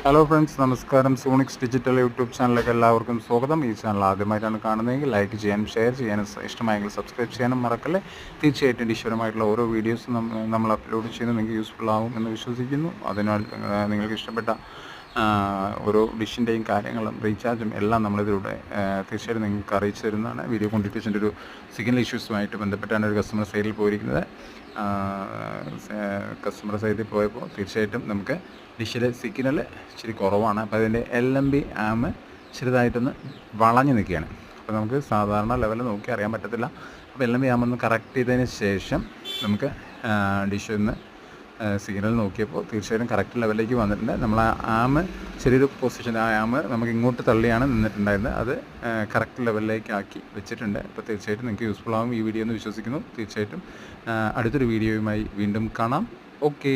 Hello friends, നമസ്കാരം. സോണിക്സ് digital YouTube ചാനലിലേക്ക് എല്ലാവർക്കും സ്വാഗതം. ഈ ചാനൽ ആദ്യമായിട്ടാണ് കാണുന്നതെങ്കിൽ ലൈക്ക് ചെയ്യാനും ഷെയർ ചെയ്യാനും ഇഷ്ടമായെങ്കിൽ സബ്സ്ക്രൈബ് ചെയ്യാനും മറക്കല്ലേ. തീർച്ചയായിട്ടും ഈശ്വരമായിട്ടുള്ള ഓരോ വീഡിയോസും നമ്മൾ അപ്ലോഡ് ചെയ്യുന്നത് നിങ്ങൾക്ക് യൂസ്ഫുൾ ആവും എന്ന് വിശ്വസിക്കുന്നു. അതിനാൽ നിങ്ങൾക്ക് ഇഷ്ടപ്പെട്ട ഓരോ ഡിഷിൻ്റെയും കാര്യങ്ങളും റീചാർജും എല്ലാം നമ്മളിതിലൂടെ തീർച്ചയായിട്ടും നിങ്ങൾക്ക് അറിയിച്ചു തരുന്നതാണ്. വീഡിയോ കോണ്ടിഫിക്കേഷൻ്റെ ഒരു സിഗ്നൽ ഇഷ്യൂസുമായിട്ട് ബന്ധപ്പെട്ടാണ് ഒരു കസ്റ്റമർ സൈഡിൽ പോയിരിക്കുന്നത്. കസ്റ്റമർ സൈഡിൽ പോയപ്പോൾ തീർച്ചയായിട്ടും നമുക്ക് ഡിഷിലെ സിഗ്നൽ ഇച്ചിരി കുറവാണ്. അപ്പോൾ അതിൻ്റെ LMB ആം ചെറുതായിട്ടൊന്ന് വളഞ്ഞു നിൽക്കുകയാണ്. അപ്പോൾ നമുക്ക് സാധാരണ ലെവൽ നോക്കി അറിയാൻ പറ്റത്തില്ല. അപ്പോൾ LMB ആം ഒന്ന് കറക്റ്റ് ചെയ്തതിന് ശേഷം നമുക്ക് ഡിഷിൽ നിന്ന് സിഗ്നൽ നോക്കിയപ്പോൾ തീർച്ചയായിട്ടും കറക്റ്റ് ലെവലിലേക്ക് വന്നിട്ടുണ്ട്. നമ്മൾ ആ ആം ചെറിയൊരു പൊസിഷൻ, ആ ആം നമുക്ക് ഇങ്ങോട്ട് തള്ളിയാണ് നിന്നിട്ടുണ്ടായിരുന്നത്. അത് കറക്റ്റ് ലെവലിലേക്ക് ആക്കി വെച്ചിട്ടുണ്ട്. അപ്പോൾ തീർച്ചയായിട്ടും നിങ്ങൾക്ക് യൂസ്ഫുൾ ആകും ഈ വീഡിയോ എന്ന് വിശ്വസിക്കുന്നു. തീർച്ചയായിട്ടും അടുത്തൊരു വീഡിയോയുമായി വീണ്ടും കാണാം. ഓക്കെ.